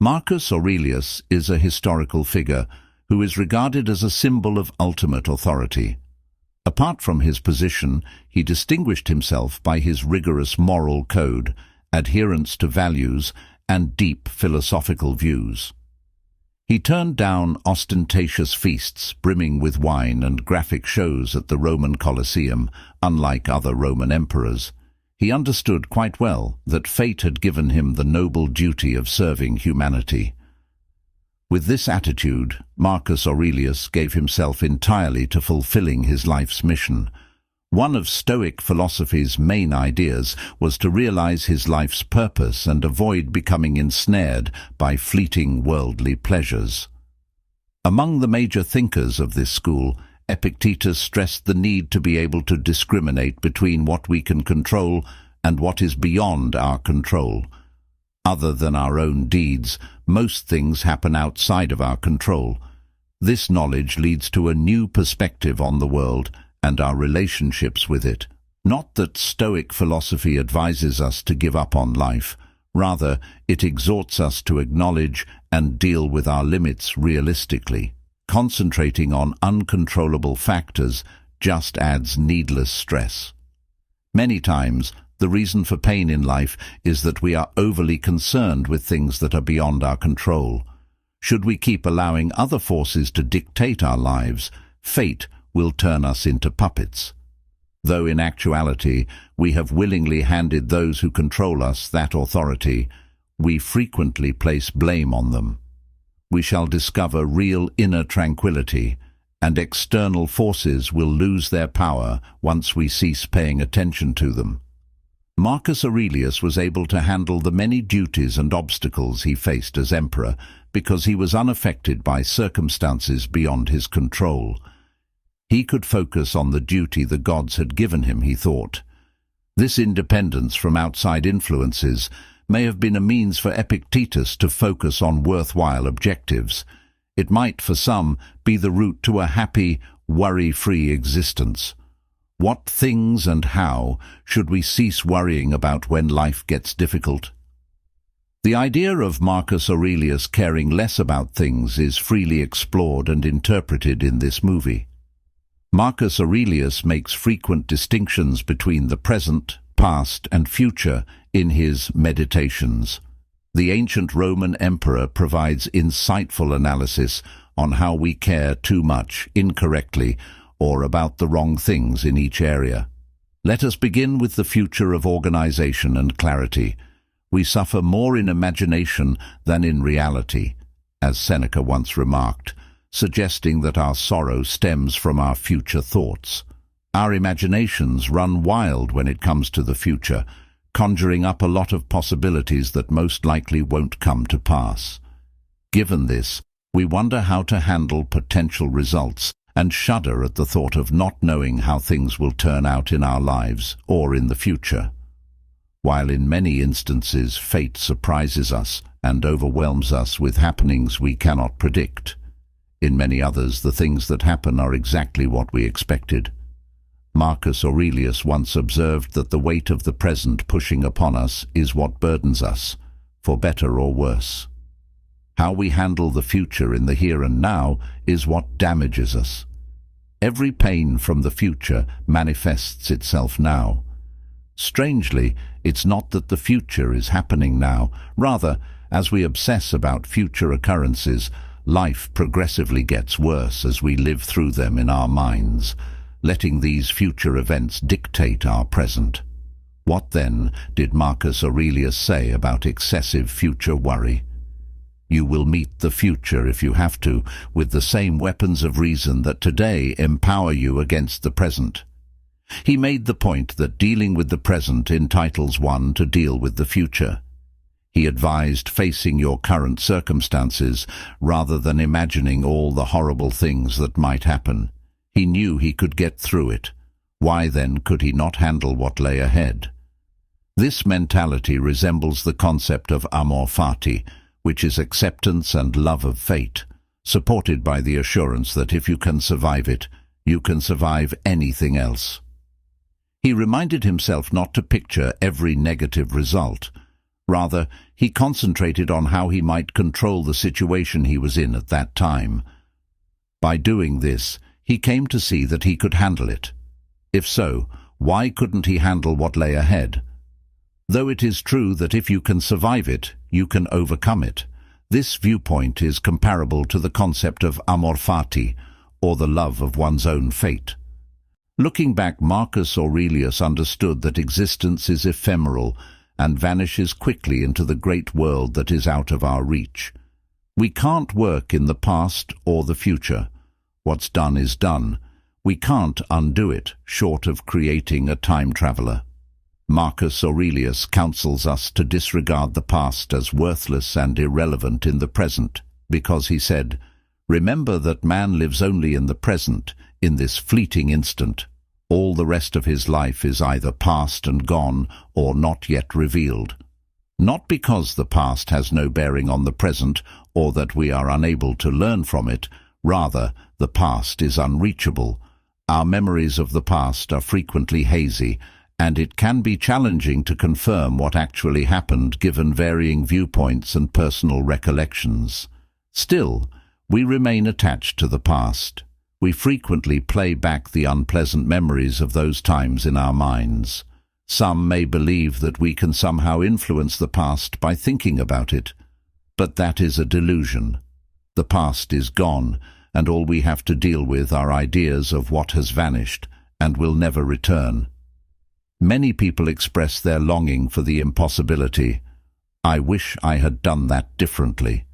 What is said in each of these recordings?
Marcus Aurelius is a historical figure who is regarded as a symbol of ultimate authority. Apart from his position, he distinguished himself by his rigorous moral code, adherence to values, and deep philosophical views. He turned down ostentatious feasts brimming with wine and graphic shows at the Roman Colosseum, unlike other Roman emperors. He understood quite well that fate had given him the noble duty of serving humanity. With this attitude, Marcus Aurelius gave himself entirely to fulfilling his life's mission. One of Stoic philosophy's main ideas was to realize his life's purpose and avoid becoming ensnared by fleeting worldly pleasures. Among the major thinkers of this school, Epictetus stressed the need to be able to discriminate between what we can control and what is beyond our control. Other than our own deeds, most things happen outside of our control. This knowledge leads to a new perspective on the world and our relationships with it. Not that Stoic philosophy advises us to give up on life. Rather, it exhorts us to acknowledge and deal with our limits realistically. Concentrating on uncontrollable factors just adds needless stress. Many times, the reason for pain in life is that we are overly concerned with things that are beyond our control. Should we keep allowing other forces to dictate our lives, fate will turn us into puppets. Though in actuality, we have willingly handed those who control us that authority, we frequently place blame on them. We shall discover real inner tranquility, and external forces will lose their power once we cease paying attention to them. Marcus Aurelius was able to handle the many duties and obstacles he faced as emperor because he was unaffected by circumstances beyond his control. He could focus on the duty the gods had given him, he thought. This independence from outside influences may have been a means for Epictetus to focus on worthwhile objectives. It might, for some, be the route to a happy, worry-free existence. What things and how should we cease worrying about when life gets difficult? The idea of Marcus Aurelius caring less about things is freely explored and interpreted in this movie. Marcus Aurelius makes frequent distinctions between the present, past, and future in his Meditations. The ancient Roman emperor provides insightful analysis on how we care too much, incorrectly, or about the wrong things in each area. Let us begin with the future of organization and clarity. We suffer more in imagination than in reality, as Seneca once remarked, suggesting that our sorrow stems from our future thoughts. Our imaginations run wild when it comes to the future, conjuring up a lot of possibilities that most likely won't come to pass. Given this, we wonder how to handle potential results and shudder at the thought of not knowing how things will turn out in our lives or in the future. While in many instances fate surprises us and overwhelms us with happenings we cannot predict, in many others the things that happen are exactly what we expected. Marcus Aurelius once observed that the weight of the present pushing upon us is what burdens us, for better or worse. How we handle the future in the here and now is what damages us. Every pain from the future manifests itself now. Strangely, it's not that the future is happening now. Rather, as we obsess about future occurrences, life progressively gets worse as we live through them in our minds, letting these future events dictate our present. What then did Marcus Aurelius say about excessive future worry? You will meet the future, if you have to, with the same weapons of reason that today empower you against the present. He made the point that dealing with the present entitles one to deal with the future. He advised facing your current circumstances rather than imagining all the horrible things that might happen. He knew he could get through it. Why then could he not handle what lay ahead? This mentality resembles the concept of amor fati, which is acceptance and love of fate, supported by the assurance that if you can survive it, you can survive anything else. He reminded himself not to picture every negative result, Rather, he concentrated on how he might control the situation he was in at that time. By doing this, he came to see that he could handle it. If so, why couldn't he handle what lay ahead? Though it is true that if you can survive it, you can overcome it, this viewpoint is comparable to the concept of amor fati, or the love of one's own fate. Looking back, Marcus Aurelius understood that existence is ephemeral and vanishes quickly into the great world that is out of our reach. We can't work in the past or the future. What's done is done. We can't undo it, short of creating a time traveler. Marcus Aurelius counsels us to disregard the past as worthless and irrelevant in the present, because he said, "Remember that man lives only in the present, in this fleeting instant. All the rest of his life is either past and gone or not yet revealed." Not because the past has no bearing on the present or that we are unable to learn from it, rather, the past is unreachable. Our memories of the past are frequently hazy, and it can be challenging to confirm what actually happened given varying viewpoints and personal recollections. Still, we remain attached to the past. We frequently play back the unpleasant memories of those times in our minds. Some may believe that we can somehow influence the past by thinking about it, but that is a delusion. The past is gone, and all we have to deal with are ideas of what has vanished and will never return. Many people express their longing for the impossibility. "I wish I had done that differently."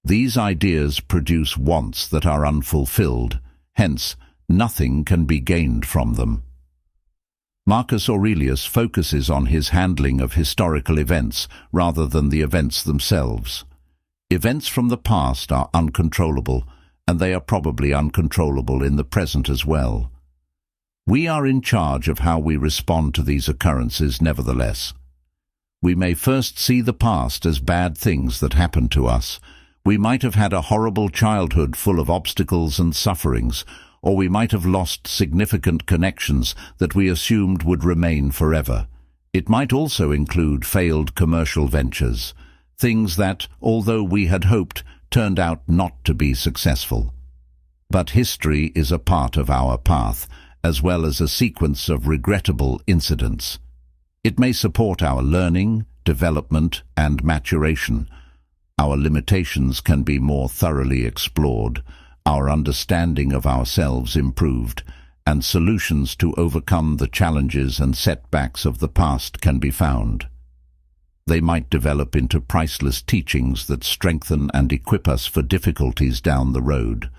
These ideas produce wants that are unfulfilled, hence nothing can be gained from them. Marcus Aurelius focuses on his handling of historical events rather than the events themselves. Events from the past are uncontrollable, and they are probably uncontrollable in the present as well. We are in charge of how we respond to these occurrences nevertheless. We may first see the past as bad things that happened to us. We might have had a horrible childhood full of obstacles and sufferings, or we might have lost significant connections that we assumed would remain forever. It might also include failed commercial ventures, things that, although we had hoped, turned out not to be successful. But history is a part of our path, as well as a sequence of regrettable incidents. It may support our learning, development, and maturation. Our limitations can be more thoroughly explored, our understanding of ourselves improved, and solutions to overcome the challenges and setbacks of the past can be found. They might develop into priceless teachings that strengthen and equip us for difficulties down the road.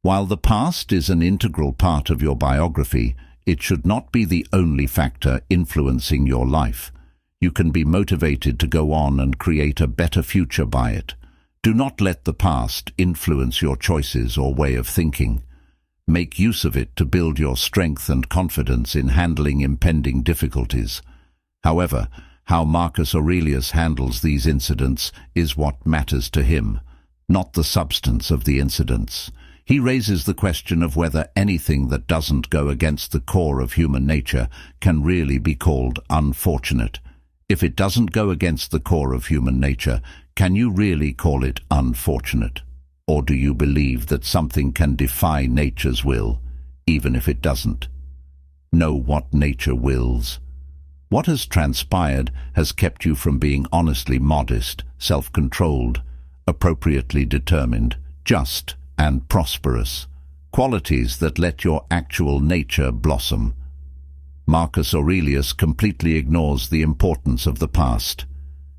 While the past is an integral part of your biography, it should not be the only factor influencing your life. You can be motivated to go on and create a better future by it. Do not let the past influence your choices or way of thinking. Make use of it to build your strength and confidence in handling impending difficulties. However, how Marcus Aurelius handles these incidents is what matters to him, not the substance of the incidents. He raises the question of whether anything that doesn't go against the core of human nature can really be called unfortunate. If it doesn't go against the core of human nature, can you really call it unfortunate? Or do you believe that something can defy nature's will, even if it doesn't? Know what nature wills. What has transpired has kept you from being honestly modest, self-controlled, appropriately determined, just, and prosperous, qualities that let your actual nature blossom. Marcus Aurelius completely ignores the importance of the past.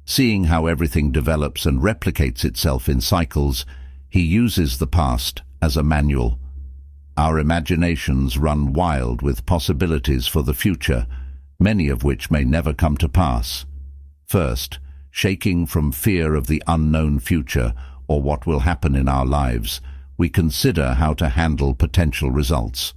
Seeing how everything develops and replicates itself in cycles, he uses the past as a manual. Our imaginations run wild with possibilities for the future, many of which may never come to pass. First, shaking from fear of the unknown future or what will happen in our lives, we consider how to handle potential results.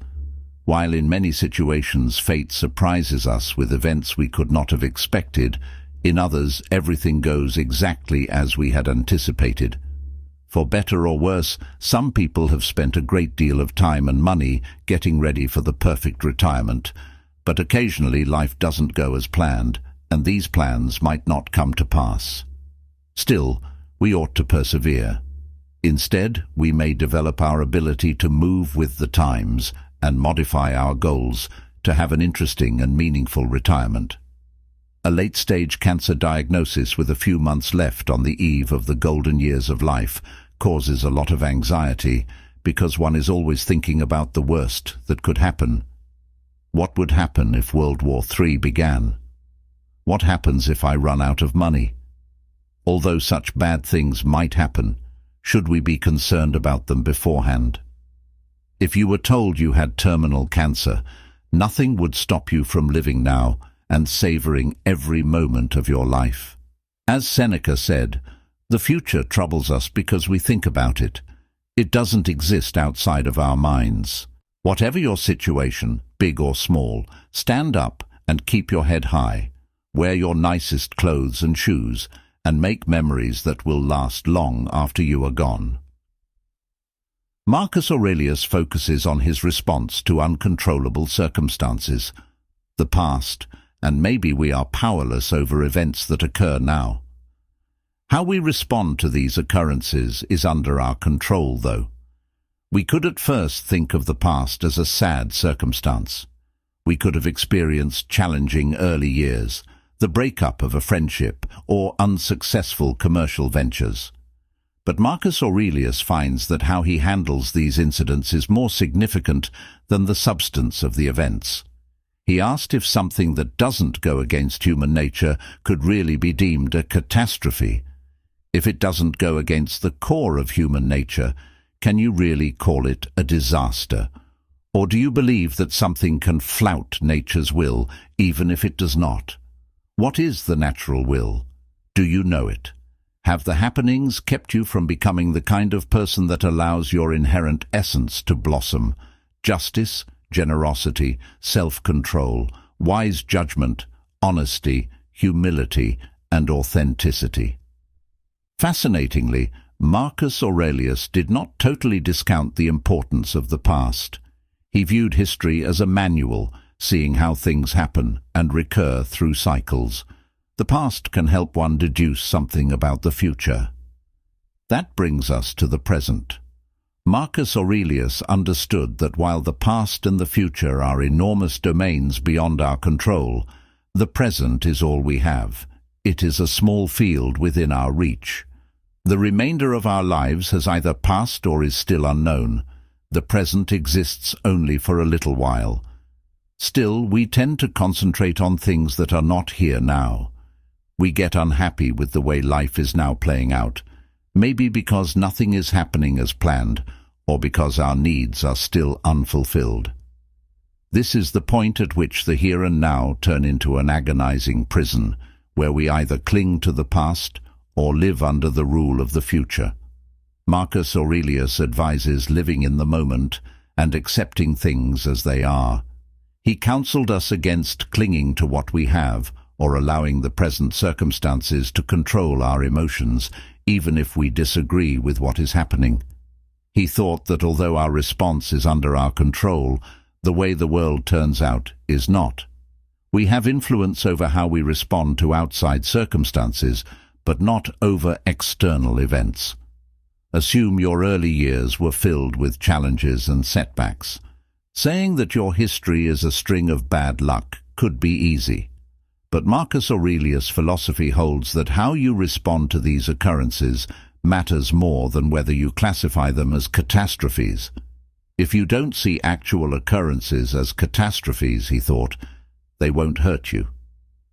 While in many situations fate surprises us with events we could not have expected, in others everything goes exactly as we had anticipated. For better or worse, some people have spent a great deal of time and money getting ready for the perfect retirement, but occasionally life doesn't go as planned, and these plans might not come to pass. Still, we ought to persevere. Instead, we may develop our ability to move with the times and modify our goals to have an interesting and meaningful retirement. A late-stage cancer diagnosis with a few months left on the eve of the golden years of life causes a lot of anxiety because one is always thinking about the worst that could happen. What would happen if World War III began? What happens if I run out of money? Although such bad things might happen, should we be concerned about them beforehand? If you were told you had terminal cancer, nothing would stop you from living now and savoring every moment of your life. As Seneca said, the future troubles us because we think about it. It doesn't exist outside of our minds. Whatever your situation, big or small, stand up and keep your head high. Wear your nicest clothes and shoes, and make memories that will last long after you are gone. Marcus Aurelius focuses on his response to uncontrollable circumstances, the past, and maybe we are powerless over events that occur now. How we respond to these occurrences is under our control, though. We could at first think of the past as a sad circumstance. We could have experienced challenging early years, the breakup of a friendship, or unsuccessful commercial ventures. But Marcus Aurelius finds that how he handles these incidents is more significant than the substance of the events. He asked if something that doesn't go against human nature could really be deemed a catastrophe. If it doesn't go against the core of human nature, can you really call it a disaster? Or do you believe that something can flout nature's will, even if it does not? What is the natural will? Do you know it? Have the happenings kept you from becoming the kind of person that allows your inherent essence to blossom? Justice, generosity, self-control, wise judgment, honesty, humility, and authenticity. Fascinatingly, Marcus Aurelius did not totally discount the importance of the past. He viewed history as a manual, seeing how things happen and recur through cycles. The past can help one deduce something about the future. That brings us to the present. Marcus Aurelius understood that while the past and the future are enormous domains beyond our control, the present is all we have. It is a small field within our reach. The remainder of our lives has either passed or is still unknown. The present exists only for a little while. Still, we tend to concentrate on things that are not here now. We get unhappy with the way life is now playing out, maybe because nothing is happening as planned, or because our needs are still unfulfilled. This is the point at which the here and now turn into an agonizing prison, where we either cling to the past or live under the rule of the future. Marcus Aurelius advises living in the moment and accepting things as they are. He counseled us against clinging to what we have or allowing the present circumstances to control our emotions, even if we disagree with what is happening. He thought that although our response is under our control, the way the world turns out is not. We have influence over how we respond to outside circumstances, but not over external events. Assume your early years were filled with challenges and setbacks. Saying that your history is a string of bad luck could be easy. But Marcus Aurelius' philosophy holds that how you respond to these occurrences matters more than whether you classify them as catastrophes. If you don't see actual occurrences as catastrophes, he thought, they won't hurt you.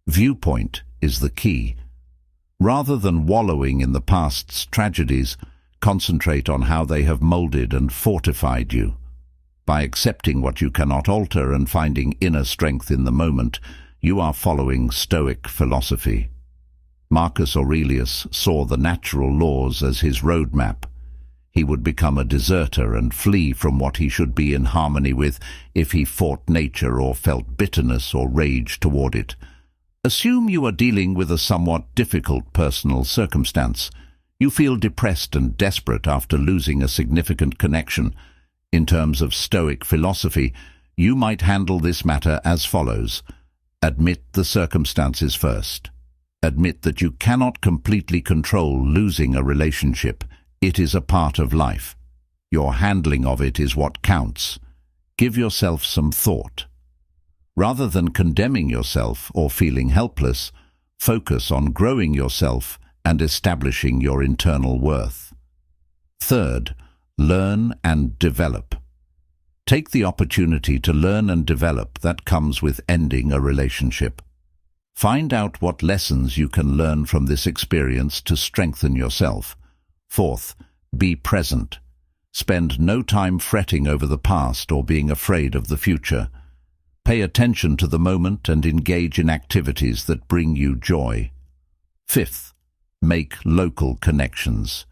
Viewpoint is the key. Rather than wallowing in the past's tragedies, concentrate on how they have molded and fortified you. By accepting what you cannot alter and finding inner strength in the moment, you are following Stoic philosophy. Marcus Aurelius saw the natural laws as his roadmap. He would become a deserter and flee from what he should be in harmony with if he fought nature or felt bitterness or rage toward it. Assume you are dealing with a somewhat difficult personal circumstance. You feel depressed and desperate after losing a significant connection. In terms of Stoic philosophy, you might handle this matter as follows. Admit the circumstances first. Admit that you cannot completely control losing a relationship. It is a part of life. Your handling of it is what counts. Give yourself some thought. Rather than condemning yourself or feeling helpless, focus on growing yourself and establishing your internal worth. Third, learn and develop. Take the opportunity to learn and develop that comes with ending a relationship. Find out what lessons you can learn from this experience to strengthen yourself. Fourth, be present. Spend no time fretting over the past or being afraid of the future. Pay attention to the moment and engage in activities that bring you joy. Fifth, make local connections.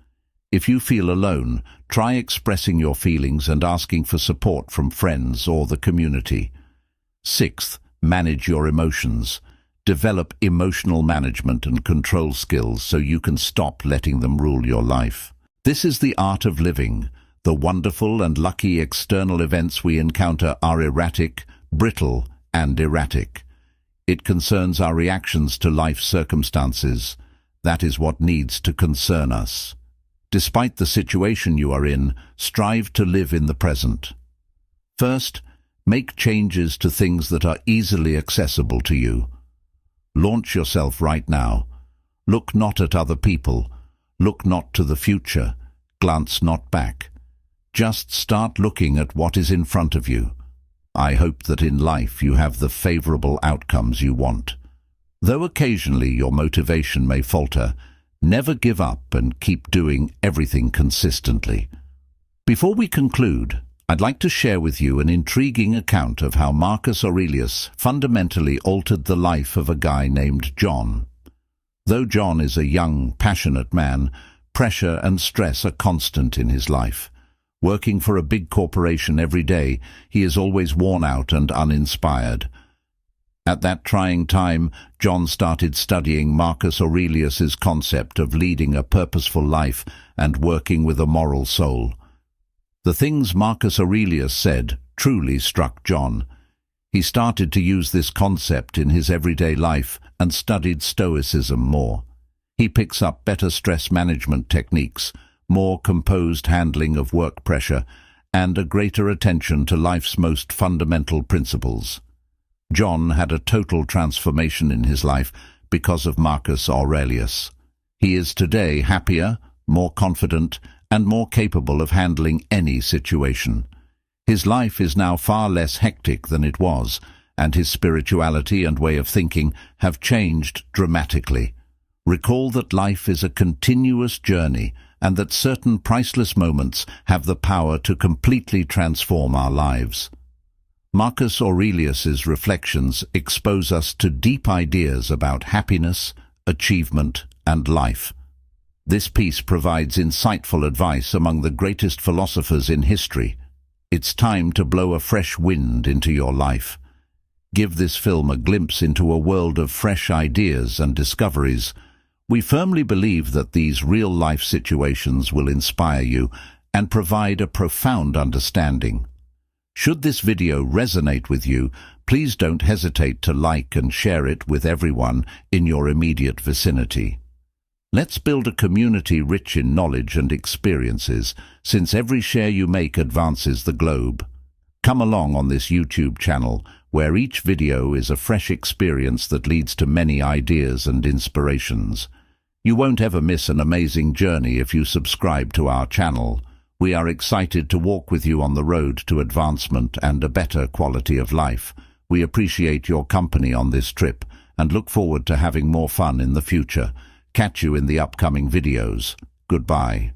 If you feel alone, try expressing your feelings and asking for support from friends or the community. Sixth, manage your emotions. Develop emotional management and control skills so you can stop letting them rule your life. This is the art of living. The wonderful and lucky external events we encounter are erratic, brittle, and erratic. It concerns our reactions to life's circumstances. That is what needs to concern us. Despite the situation you are in, strive to live in the present. First, make changes to things that are easily accessible to you. Launch yourself right now. Look not at other people. Look not to the future. Glance not back. Just start looking at what is in front of you. I hope that in life you have the favorable outcomes you want. Though occasionally your motivation may falter, never give up and keep doing everything consistently. Before we conclude, I'd like to share with you an intriguing account of how Marcus Aurelius fundamentally altered the life of a guy named John. Though John is a young, passionate man, pressure and stress are constant in his life. Working for a big corporation every day, he is always worn out and uninspired. At that trying time, John started studying Marcus Aurelius's concept of leading a purposeful life and working with a moral soul. The things Marcus Aurelius said truly struck John. He started to use this concept in his everyday life and studied Stoicism more. He picks up better stress management techniques, more composed handling of work pressure, and a greater attention to life's most fundamental principles. John had a total transformation in his life because of Marcus Aurelius. He is today happier, more confident, and more capable of handling any situation. His life is now far less hectic than it was, and his spirituality and way of thinking have changed dramatically. Recall that life is a continuous journey, and that certain priceless moments have the power to completely transform our lives. Marcus Aurelius's reflections expose us to deep ideas about happiness, achievement, and life. This piece provides insightful advice among the greatest philosophers in history. It's time to blow a fresh wind into your life. Give this film a glimpse into a world of fresh ideas and discoveries. We firmly believe that these real-life situations will inspire you and provide a profound understanding. Should this video resonate with you, please don't hesitate to like and share it with everyone in your immediate vicinity. Let's build a community rich in knowledge and experiences, since every share you make advances the globe. Come along on this YouTube channel, where each video is a fresh experience that leads to many ideas and inspirations. You won't ever miss an amazing journey if you subscribe to our channel. We are excited to walk with you on the road to advancement and a better quality of life. We appreciate your company on this trip and look forward to having more fun in the future. Catch you in the upcoming videos. Goodbye.